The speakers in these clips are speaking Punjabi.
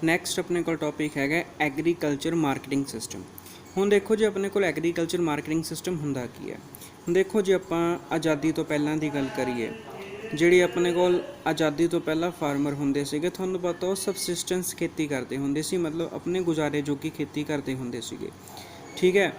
ਨੈਕਸਟ ਆਪਣੇ ਕੋਲ ਟੌਪਿਕ ਹੈਗਾ ਐਗਰੀਕਲਚਰ ਮਾਰਕੀਟਿੰਗ ਸਿਸਟਮ। ਹੁਣ ਦੇਖੋ ਜੀ ਆਪਣੇ ਕੋਲ ਐਗਰੀਕਲਚਰ ਮਾਰਕੀਟਿੰਗ ਸਿਸਟਮ ਹੁੰਦਾ ਕੀ ਹੈ। ਹੁਣ ਦੇਖੋ ਜੇ ਆਪਾਂ ਆਜ਼ਾਦੀ ਤੋਂ ਪਹਿਲਾਂ ਦੀ ਗੱਲ ਕਰੀਏ, ਜਿਹੜੀ ਆਪਣੇ ਕੋਲ ਆਜ਼ਾਦੀ ਤੋਂ ਪਹਿਲਾਂ ਫਾਰਮਰ ਹੁੰਦੇ ਸੀਗੇ, ਤੁਹਾਨੂੰ ਪਤਾ ਉਹ ਸਬਸਿਸਟੈਂਸ ਖੇਤੀ ਕਰਦੇ ਹੁੰਦੇ ਸੀ, ਮਤਲਬ ਆਪਣੇ ਗੁਜ਼ਾਰੇ ਜੋਗੀ ਖੇਤੀ ਕਰਦੇ ਹੁੰਦੇ ਸੀਗੇ। ਠੀਕ ਹੈ,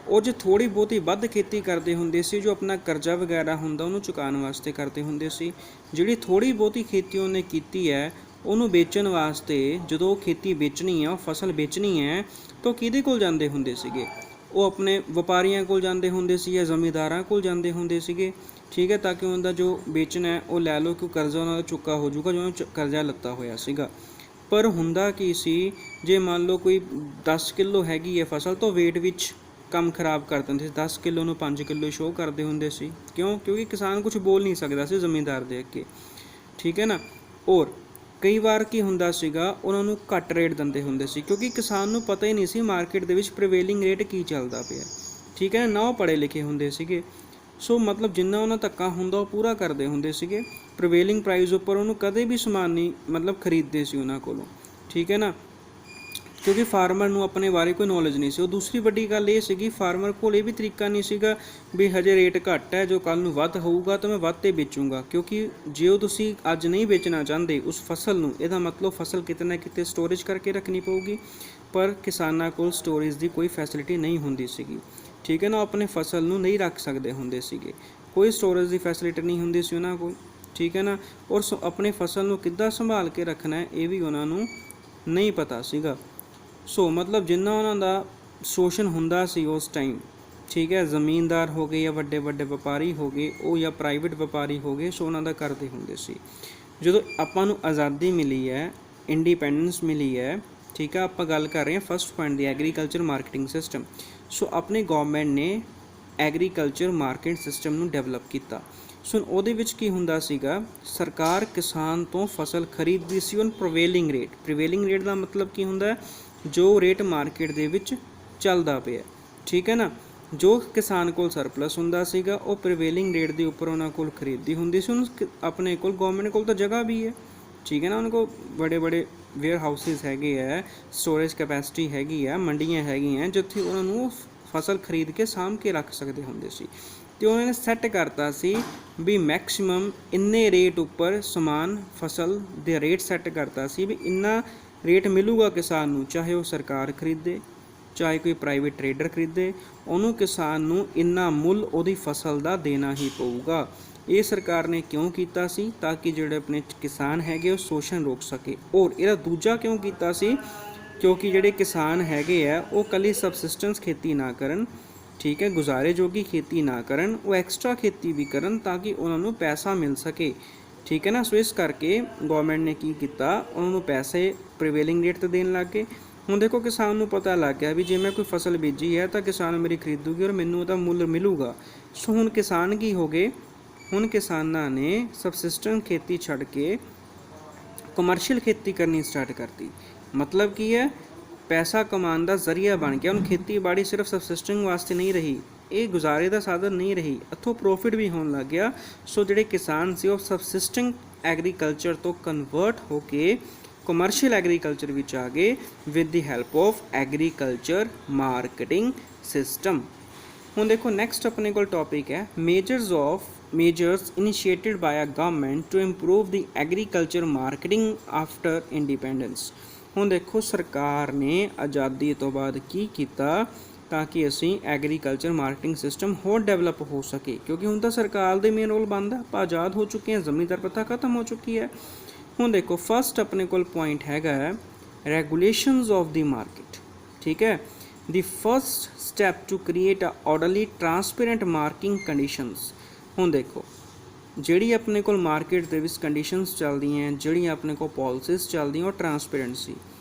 ਉਹ ਜੇ ਥੋੜ੍ਹੀ ਬਹੁਤੀ ਵੱਧ ਖੇਤੀ ਕਰਦੇ ਹੁੰਦੇ ਸੀ, ਜੋ ਆਪਣਾ ਕਰਜ਼ਾ ਵਗੈਰਾ ਹੁੰਦਾ ਉਹਨੂੰ ਚੁਕਾਉਣ ਵਾਸਤੇ ਕਰਦੇ ਹੁੰਦੇ ਸੀ। ਜਿਹੜੀ ਥੋੜ੍ਹੀ ਬਹੁਤੀ ਖੇਤੀ ਉਹਨੇ ਕੀਤੀ ਹੈ ਉਹਨੂੰ ਵੇਚਣ ਵਾਸਤੇ, ਜਦੋਂ ਉਹ ਖੇਤੀ ਵੇਚਣੀ ਹੈ, ਉਹ ਫਸਲ ਵੇਚਣੀ ਹੈ, ਤਾਂ ਕਿਹਦੇ ਕੋਲ ਜਾਂਦੇ ਹੁੰਦੇ ਸੀਗੇ? ਉਹ ਆਪਣੇ ਵਪਾਰੀਆਂ ਕੋਲ ਜਾਂਦੇ ਹੁੰਦੇ ਸੀ ਜਾਂ ਜ਼ਮੀਂਦਾਰਾਂ ਕੋਲ ਜਾਂਦੇ ਹੁੰਦੇ ਸੀਗੇ। ਠੀਕ ਹੈ, ਤਾਂ ਕਿ ਉਹਨਾਂ ਦਾ ਜੋ ਵੇਚਣਾ ਹੈ ਉਹ ਲੈ ਲਓ, ਕਿਉਂ ਕਰਜ਼ਾ ਉਹਨਾਂ ਦਾ ਚੁੱਕਾ ਹੋ ਜਾਊਗਾ ਜੋ ਕਰਜ਼ਾ ਲੱਤਾ ਹੋਇਆ ਸੀਗਾ। ਪਰ ਹੁੰਦਾ ਕੀ ਸੀ, ਜੇ ਮੰਨ ਲਓ ਕੋਈ 10 ਕਿੱਲੋ ਹੈਗੀ ਹੈ ਫਸਲ, ਤਾਂ ਵੇਟ ਵਿੱਚ ਕੰਮ ਖਰਾਬ ਕਰ ਦਿੰਦੇ ਸੀ। 10 ਕਿੱਲੋ ਨੂੰ 5 ਕਿੱਲੋ ਸ਼ੋਅ ਕਰਦੇ ਹੁੰਦੇ ਸੀ। ਕਿਉਂਕਿ ਕਿਸਾਨ ਕੁਝ ਬੋਲ ਨਹੀਂ ਸਕਦਾ ਸੀ ਜ਼ਮੀਂਦਾਰ ਦੇ ਅੱਗੇ। ਠੀਕ ਹੈ ਨਾ। ਔਰ ਕਈ ਵਾਰ ਕੀ ਹੁੰਦਾ ਸੀਗਾ, ਉਹਨਾਂ ਨੂੰ ਘੱਟ ਰੇਟ ਦਿੰਦੇ ਹੁੰਦੇ ਸੀ, ਕਿਉਂਕਿ ਕਿਸਾਨ ਨੂੰ ਪਤਾ ਹੀ ਨਹੀਂ ਸੀ ਮਾਰਕੀਟ ਦੇ ਵਿੱਚ ਪ੍ਰੀਵੇਲਿੰਗ ਰੇਟ ਕੀ ਚੱਲਦਾ ਪਿਆ। ਠੀਕ ਹੈ ਨਾ ਉਹ ਪੜ੍ਹੇ ਲਿਖੇ ਹੁੰਦੇ ਸੀਗੇ, ਸੋ ਮਤਲਬ ਜਿੰਨਾ ਉਹਨਾਂ ਧੱਕਾ ਹੁੰਦਾ ਉਹ ਪੂਰਾ ਕਰਦੇ ਹੁੰਦੇ ਸੀਗੇ। ਪ੍ਰੀਵੇਲਿੰਗ ਪ੍ਰਾਈਸ ਉੱਪਰ ਉਹਨੂੰ ਕਦੇ ਵੀ ਸਮਾਨ ਨਹੀਂ ਖਰੀਦਦੇ ਸੀ ਉਹਨਾਂ ਕੋਲੋਂ। ਠੀਕ ਹੈ ਨਾ, ਕਿਉਂਕਿ ਫਾਰਮਰ ਨੂੰ ਆਪਣੇ ਬਾਰੇ ਕੋਈ ਨੌਲੇਜ ਨਹੀਂ ਸੀ। ਉਹ ਦੂਸਰੀ ਵੱਡੀ ਗੱਲ ਇਹ ਸੀਗੀ, ਫਾਰਮਰ ਕੋਲ ਇਹ ਵੀ ਤਰੀਕਾ ਨਹੀਂ ਸੀਗਾ ਵੀ ਹਜੇ ਰੇਟ ਘੱਟ ਹੈ, ਜੋ ਕੱਲ੍ਹ ਨੂੰ ਵੱਧ ਹੋਊਗਾ ਤਾਂ ਮੈਂ ਵੱਧ 'ਤੇ ਵੇਚੂੰਗਾ। ਕਿਉਂਕਿ ਜੇ ਉਹ ਤੁਸੀਂ ਅੱਜ ਨਹੀਂ ਵੇਚਣਾ ਚਾਹੁੰਦੇ ਉਸ ਫਸਲ ਨੂੰ, ਇਹਦਾ ਮਤਲਬ ਫਸਲ ਕਿਤੇ ਨਾ ਕਿਤੇ ਸਟੋਰੇਜ ਕਰਕੇ ਰੱਖਣੀ ਪਊਗੀ। ਪਰ ਕਿਸਾਨਾਂ ਕੋਲ ਸਟੋਰੇਜ ਦੀ ਕੋਈ ਫੈਸਿਲਿਟੀ ਨਹੀਂ ਹੁੰਦੀ ਸੀਗੀ। ਠੀਕ ਹੈ ਨਾ, ਉਹ ਆਪਣੇ ਫਸਲ ਨੂੰ ਨਹੀਂ ਰੱਖ ਸਕਦੇ ਹੁੰਦੇ ਸੀਗੇ, ਕੋਈ ਸਟੋਰੇਜ ਦੀ ਫੈਸਿਲਿਟੀ ਨਹੀਂ ਹੁੰਦੀ ਸੀ ਉਹਨਾਂ ਕੋਲ। ਠੀਕ ਹੈ ਨਾ, ਔਰ ਆਪਣੀ ਫਸਲ ਨੂੰ ਕਿੱਦਾਂ ਸੰਭਾਲ ਕੇ ਰੱਖਣਾ ਹੈ ਇਹ ਵੀ ਉਹਨਾਂ ਨੂੰ ਨਹੀਂ ਪਤਾ ਸੀਗਾ। ਸੋ ਮਤਲਬ ਜਿੰਨਾ ਉਹਨਾਂ ਦਾ ਸ਼ੋਸ਼ਣ ਹੁੰਦਾ ਸੀ ਉਸ ਟਾਈਮ, ਠੀਕ ਹੈ, ਜ਼ਮੀਨਦਾਰ ਹੋ ਗਏ ਜਾਂ ਵੱਡੇ ਵੱਡੇ ਵਪਾਰੀ ਹੋ ਗਏ, ਉਹ ਜਾਂ ਪ੍ਰਾਈਵੇਟ ਵਪਾਰੀ ਹੋ ਗਏ, ਸੋ ਉਹਨਾਂ ਦਾ ਕਰਦੇ ਹੁੰਦੇ ਸੀ। ਜਦੋਂ ਆਪਾਂ ਨੂੰ ਆਜ਼ਾਦੀ ਮਿਲੀ ਹੈ, ਇੰਡੀਪੈਂਡੈਂਸ ਮਿਲੀ ਹੈ, ਠੀਕ ਹੈ, ਆਪਾਂ ਗੱਲ ਕਰ ਰਹੇ ਹਾਂ ਫਸਟ ਪੁਆਇੰਟ ਦੀ, ਐਗਰੀਕਲਚਰ ਮਾਰਕੀਟਿੰਗ ਸਿਸਟਮ। ਸੋ ਆਪਣੀ ਗੌਰਮੈਂਟ ਨੇ ਐਗਰੀਕਲਚਰ ਮਾਰਕੀਟ ਸਿਸਟਮ ਨੂੰ ਡਿਵੈਲਪ ਕੀਤਾ। ਸੋ ਉਹਦੇ ਵਿੱਚ ਕੀ ਹੁੰਦਾ ਸੀਗਾ, ਸਰਕਾਰ ਕਿਸਾਨ ਤੋਂ ਫਸਲ ਖਰੀਦਦੀ ਸੀ ਔਨ ਪ੍ਰੀਵੇਲਿੰਗ ਰੇਟ। ਪ੍ਰੀਵੇਲਿੰਗ ਰੇਟ ਦਾ ਮਤਲਬ ਕੀ ਹੁੰਦਾ, ਜੋ ਰੇਟ ਮਾਰਕੀਟ ਦੇ ਵਿੱਚ ਚੱਲਦਾ ਪਿਆ। ਠੀਕ ਹੈ ਨਾ, ਜੋ ਕਿਸਾਨ ਕੋਲ ਸਰਪਲਸ ਹੁੰਦਾ ਸੀਗਾ ਉਹ ਪ੍ਰੀਵੇਲਿੰਗ ਰੇਟ ਦੇ ਉੱਪਰ ਉਹਨਾਂ ਕੋਲ ਖਰੀਦਦੀ ਹੁੰਦੀ ਸੀ। ਉਹਨੂੰ ਆਪਣੇ ਕੋਲ ਗੌਰਮੈਂਟ ਕੋਲ ਤਾਂ ਜਗ੍ਹਾ ਵੀ ਹੈ। ਠੀਕ ਹੈ ਨਾ, ਉਹਨਾਂ ਕੋਲ ਬੜੇ ਬੜੇ ਵੇਅਰ ਹਾਊਸਿਸ ਹੈਗੇ ਹੈ, ਸਟੋਰੇਜ ਕੈਪੈਸਿਟੀ ਹੈਗੀ ਹੈ, ਮੰਡੀਆਂ ਹੈਗੀਆਂ ਜਿੱਥੇ ਉਹਨਾਂ ਨੂੰ ਫਸਲ ਖਰੀਦ ਕੇ ਸਾਂਭ ਕੇ ਰੱਖ ਸਕਦੇ ਹੁੰਦੇ ਸੀ। ਅਤੇ ਉਹਨਾਂ ਨੇ ਸੈੱਟ ਕਰਤਾ ਸੀ ਵੀ ਮੈਕਸੀਮਮ ਇੰਨੇ ਰੇਟ ਉੱਪਰ ਸਮਾਨ ਫਸਲ ਦੇ ਰੇਟ ਸੈੱਟ ਕਰਤਾ ਸੀ ਵੀ ਇੰਨਾ ਰੇਟ ਮਿਲੂਗਾ ਕਿਸਾਨ ਨੂੰ, ਚਾਹੇ ਉਹ ਸਰਕਾਰ ਖਰੀਦੇ ਚਾਹੇ ਕੋਈ ਪ੍ਰਾਈਵੇਟ ਟਰੇਡਰ ਖਰੀਦੇ, ਉਹਨੂੰ ਕਿਸਾਨ ਨੂੰ ਇੰਨਾ ਮੁੱਲ ਉਹਦੀ ਫਸਲ ਦਾ ਦੇਣਾ ਹੀ ਪਊਗਾ। ਇਹ ਸਰਕਾਰ ਨੇ ਕਿਉਂ ਕੀਤਾ ਸੀ, ਤਾਂ ਕਿ ਜਿਹੜੇ ਆਪਣੇ ਕਿਸਾਨ ਹੈਗੇ ਉਹ ਸ਼ੋਸ਼ਣ ਰੋਕ ਸਕੇ। ਔਰ ਇਹਦਾ ਦੂਜਾ ਕਿਉਂ ਕੀਤਾ ਸੀ, ਕਿਉਂਕਿ ਜਿਹੜੇ ਕਿਸਾਨ ਹੈਗੇ ਆ ਉਹ ਇਕੱਲੀ ਸਬਸਿਸਟੈਂਸ ਖੇਤੀ ਨਾ ਕਰਨ, ਠੀਕ ਹੈ, ਗੁਜ਼ਾਰੇ ਜੋਗੀ ਖੇਤੀ ਨਾ ਕਰਨ, ਉਹ ਐਕਸਟਰਾ ਖੇਤੀ ਵੀ ਕਰਨ ਤਾਂ ਕਿ ਉਹਨਾਂ ਨੂੰ ਪੈਸਾ ਮਿਲ ਸਕੇ। ਠੀਕ ਹੈ ਨਾ, ਸੋ ਇਸ ਕਰਕੇ ਗੌਰਮੈਂਟ ਨੇ ਕੀ ਕੀਤਾ, ਉਹਨਾਂ ਨੂੰ ਪੈਸੇ ਪ੍ਰੀਵੇਲਿੰਗ ਰੇਟ 'ਤੇ ਦੇਣ ਲੱਗ ਗਏ। ਹੁਣ ਦੇਖੋ ਕਿਸਾਨ ਨੂੰ ਪਤਾ ਲੱਗ ਗਿਆ ਵੀ ਜੇ ਮੈਂ ਕੋਈ ਫਸਲ ਬੀਜੀ ਹੈ ਤਾਂ ਕਿਸਾਨ ਮੇਰੀ ਖਰੀਦੂਗੀ ਔਰ ਮੈਨੂੰ ਉਹਦਾ ਮੁੱਲ ਮਿਲੂਗਾ। ਸੋ ਹੁਣ ਕਿਸਾਨ ਕੀ ਹੋ ਗਏ, ਹੁਣ ਕਿਸਾਨਾਂ ਨੇ ਸਬਸਿਸਟੈਂਸ ਖੇਤੀ ਛੱਡ ਕੇ ਕਮਰਸ਼ੀਅਲ ਖੇਤੀ ਕਰਨੀ ਸਟਾਰਟ ਕਰਤੀ। ਮਤਲਬ ਕੀ ਹੈ, ਪੈਸਾ ਕਮਾਉਣ ਦਾ ਜ਼ਰੀਆ ਬਣ ਗਿਆ। ਹੁਣ ਖੇਤੀਬਾੜੀ ਸਿਰਫ ਸਬਸਿਸਟਿੰਗ ਵਾਸਤੇ ਨਹੀਂ ਰਹੀ, ਇਹ ਗੁਜ਼ਾਰੇ ਦਾ ਸਾਧਨ ਨਹੀਂ ਰਹੀ, ਇੱਥੋਂ ਪ੍ਰੋਫਿਟ ਵੀ ਹੋਣ ਲੱਗ ਗਿਆ। ਸੋ ਜਿਹੜੇ ਕਿਸਾਨ ਸੀ ਉਹ ਸਬਸਿਸਟਿੰਗ ਐਗਰੀਕਲਚਰ ਤੋਂ ਕਨਵਰਟ ਹੋ ਕੇ ਕਮਰਸ਼ੀਅਲ ਐਗਰੀਕਲਚਰ ਵਿੱਚ ਆ ਗਏ with the help of agriculture marketing system. ਹੁਣ ਦੇਖੋ ਨੈਕਸਟ ਆਪਣੇ ਕੋਲ ਟੌਪਿਕ ਹੈ measures initiated by a government to improve the agriculture marketing after independence। ਹੁਣ ਦੇਖੋ ਸਰਕਾਰ ਨੇ ਆਜ਼ਾਦੀ ਤੋਂ ਬਾਅਦ ਕੀ ਕੀਤਾ ਤਾਂ ਕਿ ਅਸੀਂ ਐਗਰੀਕਲਚਰ ਮਾਰਕੀਟਿੰਗ ਸਿਸਟਮ ਹੋਰ ਡਿਵੈਲਪ ਹੋ ਸਕੇ, ਕਿਉਂਕਿ ਹੁਣ ਤਾਂ ਸਰਕਾਰ ਦੇ ਮੇਨ ਰੋਲ ਬਣਦਾ, ਆਪਾਂ ਆਜ਼ਾਦ ਹੋ ਚੁੱਕੇ ਹਾਂ, ਜ਼ਮੀਂਦਾਰ ਪ੍ਰਥਾ ਖਤਮ ਹੋ ਚੁੱਕੀ ਹੈ। ਹੁਣ ਦੇਖੋ ਫਸਟ ਆਪਣੇ ਕੋਲ ਪੁਆਇੰਟ ਹੈਗਾ ਰੈਗੂਲੇਸ਼ਨਸ ਆਫ ਦੀ ਮਾਰਕੀਟ। ਠੀਕ ਹੈ, the first step to create a orderly transparent marking conditions. ਹੁਣ ਦੇਖੋ ਜਿਹੜੀ ਆਪਣੇ ਕੋਲ ਮਾਰਕੀਟ ਦੇ ਵਿੱਚ ਕੰਡੀਸ਼ਨਸ ਚੱਲਦੀਆਂ, ਜਿਹੜੀਆਂ ਆਪਣੇ ਕੋਲ ਪੋਲਿਸੀਜ਼ ਚੱਲਦੀਆਂ, ਉਹ ਟਰਾਂਸਪੇਰੈਂਟ ਸੀ।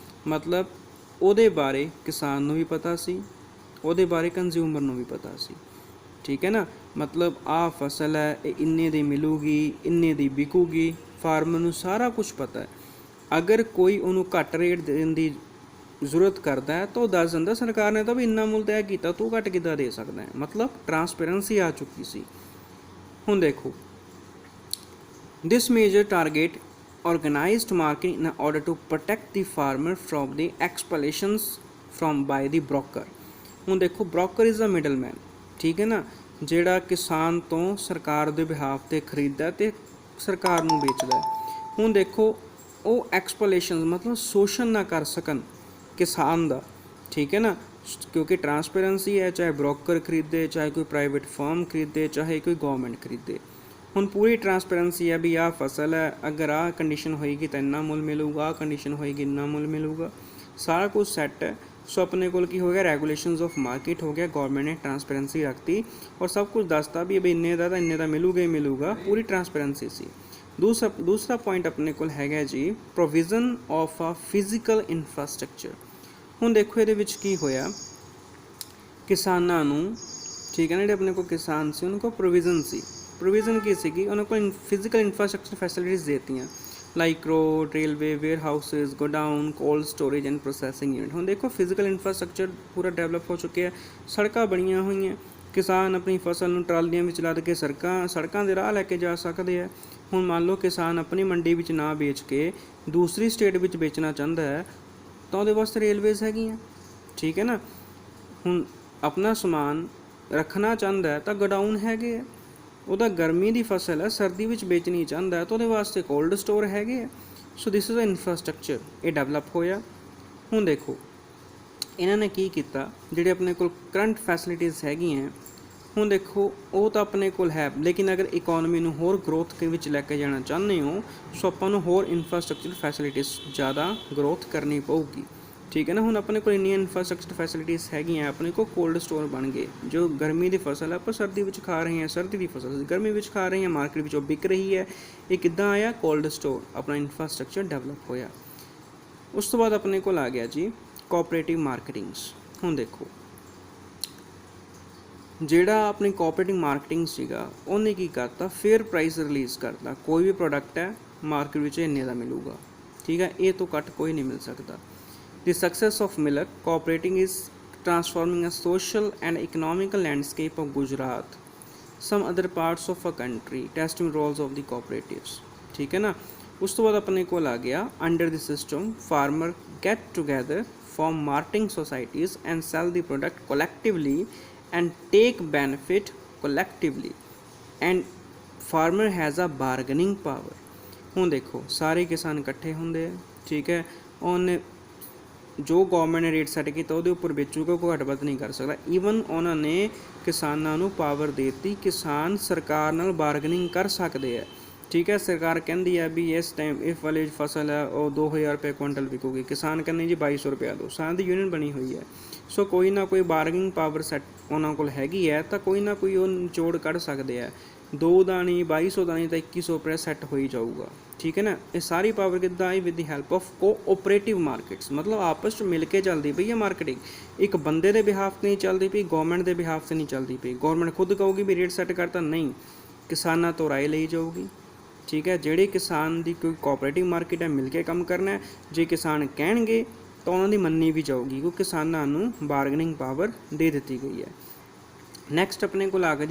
ਮਤਲਬ ਉਹਦੇ ਬਾਰੇ ਕਿਸਾਨ ਨੂੰ ਵੀ ਪਤਾ ਸੀ, ਉਹਦੇ ਬਾਰੇ ਕੰਜ਼ਿਊਮਰ ਨੂੰ ਵੀ ਪਤਾ ਸੀ। ਠੀਕ ਹੈ ਨਾ, ਮਤਲਬ ਆਹ ਫਸਲ ਹੈ, ਇਹ ਇੰਨੇ ਦੀ ਮਿਲੂਗੀ, ਇੰਨੇ ਦੀ ਵਿਕੂਗੀ, ਫਾਰਮਰ ਨੂੰ ਸਾਰਾ ਕੁਝ ਪਤਾ ਹੈ। ਅਗਰ ਕੋਈ ਉਹਨੂੰ ਘੱਟ ਰੇਟ ਦੇਣ ਦੀ ਜ਼ਰੂਰਤ ਕਰਦਾ ਹੈ ਤਾਂ ਉਹ ਦੱਸ ਦਿੰਦਾ, ਸਰਕਾਰ ਨੇ ਤਾਂ ਵੀ ਇੰਨਾ ਮੁੱਲ ਤੈਅ ਕੀਤਾ, ਤੂੰ ਘੱਟ ਕਿੱਦਾਂ ਦੇ ਸਕਦਾ ਹੈ। ਮਤਲਬ ਟਰਾਂਸਪੇਰੈਂਸੀ ਆ ਚੁੱਕੀ ਸੀ। ਹੁਣ ਦੇਖੋ this major target organized market in order to protect the farmer from the exploitations from by the broker। ਹੁਣ ਦੇਖੋ broker is a middleman, ਠੀਕ ਹੈ ਨਾ, ਜਿਹੜਾ ਕਿਸਾਨ ਤੋਂ ਸਰਕਾਰ ਦੇ ਬਿਹਾਫ ਤੇ ਖਰੀਦਦਾ ਤੇ ਸਰਕਾਰ ਨੂੰ ਵੇਚਦਾ। ਹੁਣ ਦੇਖੋ ਉਹ ਐਕਸਪਲੋਏਸ਼ਨ मतलब शोषण ना कर सकन किसान ਦਾ, ठीक है ना, क्योंकि ट्रांसपेरेंसी है, चाहे ब्रोकर खरीदे, चाहे कोई प्राइवेट फर्म खरीदे, चाहे कोई गवर्नमेंट खरीदे। ਹੁਣ पूरी ट्रांसपेरेंसी है भी आह फसल है, अगर आह कंडीशन होएगी तो इन्ना मुल मिलूगा, आह कंडीशन होएगी इन्ना मुल मिलूगा, सारा कुछ सैट है। सो अपने को की हो गया रेगूलेशंस ऑफ मार्केट हो गया, गवर्नमेंट ने ट्रांसपेरेंसी रखती और सब कुछ दसता भी भाई इन्ने का मिलूगा ही मिलूगा, पूरी ट्रांसपेरेंसी सी। दूसरा पॉइंट अपने को है जी provision of a physical infrastructure. ਹੁਣ देखो ये की होया किसानों नूं, ठीक है ना, ਜਿਹੜੇ अपने को किसान से उनको प्रोविजन सी। प्रोविजन की सी उन्होंने फिजिकल इंफ्रास्ट्रक्चर फैसिलिटीज़ देती like road, railway, warehouses, godown, cold storage and processing unit. हम देखो फिजिकल इंफ्रास्ट्रक्चर पूरा डेवलप हो चुके हैं, सड़क बनिया हुई हैं, किसान अपनी फसल ਨੂੰ ਟਰਾਲੀਆਂ ਵਿੱਚ ਲੱਦ ਕੇ ਸੜਕਾਂ ਦੇ ਰਾਹ ਲੈ ਕੇ ਜਾ ਸਕਦੇ ਆ। ਹੁਣ ਮੰਨ ਲਓ ਕਿਸਾਨ ਆਪਣੀ ਮੰਡੀ ਵਿੱਚ ਨਾ ਵੇਚ ਕੇ ਦੂਸਰੀ ਸਟੇਟ ਵਿੱਚ ਵੇਚਣਾ ਚਾਹੁੰਦਾ ਹੈ ਤਾਂ ਉਹਦੇ ਵਾਸਤੇ ਰੇਲਵੇਜ਼ ਹੈਗੀਆਂ, ਠੀਕ ਹੈ ਨਾ। ਹੁਣ ਆਪਣਾ ਸਮਾਨ ਰੱਖਣਾ ਚਾਹੁੰਦਾ ਹੈ ਤਾਂ ਗੋਡਾਊਨ ਹੈਗੇ ਆ। ਉਹਦਾ ਗਰਮੀ ਦੀ ਫਸਲ ਹੈ, ਸਰਦੀ ਵਿੱਚ ਵੇਚਣੀ ਚਾਹੁੰਦਾ ਤਾਂ ਉਹਦੇ ਵਾਸਤੇ ਕੋਲਡ ਸਟੋਰ ਹੈਗੇ ਆ। ਸੋ ਦਿਸ ਇਜ਼ ਅ ਇਨਫਰਾਸਟਰਕਚਰ, ਇਹ ਡਿਵੈਲਪ ਹੋਇਆ। ਹੁਣ ਦੇਖੋ ਇਹਨਾਂ ਨੇ ਕੀ ਕੀਤਾ, ਜਿਹੜੇ ਆਪਣੇ ਕੋਲ ਕਰੰਟ ਫੈਸਿਲਿਟੀਜ਼ ਹੈਗੀਆਂ, ਹੁਣ ਦੇਖੋ ਉਹ ਤਾਂ ਆਪਣੇ ਕੋਲ ਹੈ, ਲੇਕਿਨ ਅਗਰ ਇਕੋਨਮੀ ਨੂੰ ਹੋਰ ਗਰੋਥ ਦੇ ਵਿੱਚ ਲੈ ਕੇ ਜਾਣਾ ਚਾਹੁੰਦੇ ਹੋ ਸੋ ਆਪਾਂ ਨੂੰ ਹੋਰ ਇਨਫਰਾਸਟਰਕਚਰ ਫੈਸਿਲਿਟੀਜ਼ ਜ਼ਿਆਦਾ ਗਰੋਥ ਕਰਨੀ ਪਊਗੀ, ठीक है ना। ਹੁਣ ਆਪਣੇ ਕੋਲ ਇੰਨੀਆਂ ਇਨਫਰਾਸਟਰਕਚਰ ਫੈਸਿਲਿਟੀਜ਼ ਹੈਗੀਆਂ, ਆਪਣੇ ਕੋਲ ਕੋਲਡ ਸਟੋਰ ਬਣ ਗਏ। ਜੋ ਗਰਮੀ ਦੀ ਫਸਲ ਆਪਾਂ ਸਰਦੀ ਵਿੱਚ ਖਾ ਰਹੇ ਹਾਂ, ਸਰਦੀ ਦੀ ਫਸਲ ਗਰਮੀ ਵਿੱਚ ਖਾ ਰਹੇ ਹਾਂ, ਮਾਰਕੀਟ ਵਿੱਚ ਉਹ ਵਿਕ ਰਹੀ ਹੈ। ਇਹ ਕਿੱਦਾਂ ਆਇਆ? ਕੋਲਡ ਸਟੋਰ, ਆਪਣਾ ਇਨਫਰਾਸਟਰਕਚਰ ਡਿਵੈਲਪ ਹੋਇਆ। ਉਸ ਤੋਂ ਬਾਅਦ ਆਪਣੇ ਕੋਲ ਆ ਗਿਆ ਜੀ ਕੋਆਪਰੇਟਿਵ ਮਾਰਕੀਟਿੰਗਸ। ਹੁਣ ਦੇਖੋ ਜਿਹੜਾ ਆਪਣੀ ਕੋਆਪਰੇਟਿਵ ਮਾਰਕੀਟਿੰਗ ਸੀਗਾ ਉਹਨੇ ਕੀ ਕਰਤਾ, ਫੇਅਰ ਪ੍ਰਾਈਸ ਰਿਲੀਜ਼ ਕਰਤਾ। ਕੋਈ ਵੀ ਪ੍ਰੋਡਕਟ ਹੈ ਮਾਰਕੀਟ ਵਿੱਚ ਇੰਨੇ ਦਾ ਮਿਲੂਗਾ, ਠੀਕ ਹੈ, ਇਹ ਤੋਂ ਘੱਟ ਕੋਈ ਨਹੀਂ ਮਿਲ ਸਕਦਾ। The success of Milk cooperating is transforming a social and economical landscape of Gujarat, some other parts of a country, testing roles of the cooperatives, ठीक है ना। उस तो बाद अपने को आ गया under the system farmer get together, form marketing societies and sell the product collectively and take benefit collectively, and farmer has a bargaining power। ਹੁਣ देखो सारे किसान इकट्ठे होंगे, ठीक है, ਉਹਨੇ ਜੋ ਗੌਰਮੈਂਟ ਨੇ ਰੇਟ ਸੈੱਟ ਕੀਤਾ ਉਹਦੇ ਉੱਪਰ ਵੇਚੂਗਾ, ਕੋਈ ਘੱਟ ਵੱਧ ਨਹੀਂ ਕਰ ਸਕਦਾ। ਈਵਨ ਉਹਨਾਂ ਨੇ ਕਿਸਾਨਾਂ ਨੂੰ ਪਾਵਰ ਦੇ ਦਿੱਤੀ, ਕਿਸਾਨ ਸਰਕਾਰ ਨਾਲ ਬਾਰਗਨਿੰਗ ਕਰ ਸਕਦੇ ਆ, ਠੀਕ ਹੈ। ਸਰਕਾਰ ਕਹਿੰਦੀ ਹੈ ਵੀ ਇਸ ਟਾਈਮ ਇਹ ਵਾਲੀ ਫਸਲ ਹੈ ਉਹ 2000 ਰੁਪਏ ਕੁਇੰਟਲ ਵਿਕੂਗੀ, ਕਿਸਾਨ ਕਹਿੰਦੇ ਜੀ 2200 ਰੁਪਇਆ ਦਿਓ। ਸਾਰਿਆਂ ਦੀ ਯੂਨੀਅਨ ਬਣੀ ਹੋਈ ਹੈ। ਸੋ ਕੋਈ ਨਾ ਕੋਈ ਬਾਰਗਨਿੰਗ ਪਾਵਰ ਸੈੱਟ ਉਹਨਾਂ ਕੋਲ ਹੈਗੀ ਹੈ, ਤਾਂ ਕੋਈ ਨਾ ਕੋਈ ਉਹ ਨਿਚੋੜ ਕੱਢ ਸਕਦੇ ਆ। 2 ਦਾ ਨਹੀਂ 2200 ਦਾ ਨਹੀਂ ਤਾਂ 2100 ਰੁਪਏ ਸੈੱਟ ਹੋ ਹੀ ਜਾਊਗਾ, ਠੀਕ ਹੈ ਨਾ। ਇਹ ਸਾਰੀ ਪਾਵਰ ਕਿੱਦਾਂ ਆਈ? With the help of cooperative markets, ਮਤਲਬ ਆਪਸ 'ਚ ਮਿਲ ਕੇ ਚੱਲਦੀ ਪਈ ਹੈ ਮਾਰਕੀਟਿੰਗ। ਇੱਕ ਬੰਦੇ ਦੇ ਬਿਹਾਫ 'ਤੇ ਨਹੀਂ ਚੱਲਦੀ ਪਈ, ਗੌਰਮੈਂਟ ਦੇ ਬਿਹਾਫ 'ਤੇ ਨਹੀਂ ਚੱਲਦੀ ਪਈ। ਗੌਰਮੈਂਟ ਖੁਦ ਕਹੂਗੀ ਵੀ ਰੇਟ ਸੈੱਟ ਕਰਤਾ, ਨਹੀਂ, ਕਿਸਾਨਾਂ ਤੋਂ ਰਾਏ ਲਈ ਜਾਊਗੀ, ਠੀਕ ਹੈ। ਜਿਹੜੇ ਕਿਸਾਨ ਦੀ ਕੋਈ ਕੋਆਪਰੇਟਿਵ ਮਾਰਕੀਟ ਹੈ, ਮਿਲ ਕੇ ਕੰਮ ਕਰਨਾ ਹੈ। ਜੇ ਕਿਸਾਨ ਕਹਿਣਗੇ ਤਾਂ ਉਹਨਾਂ ਦੀ ਮੰਨੀ ਵੀ ਜਾਊਗੀ, ਕਿਉਂਕਿ ਕਿਸਾਨਾਂ ਨੂੰ ਬਾਰਗਨਿੰਗ ਪਾਵਰ ਦੇ ਦਿੱਤੀ ਗਈ ਹੈ। ਨੈਕਸਟ ਆਪਣੇ ਕੋਲ ਆ ਗਿਆ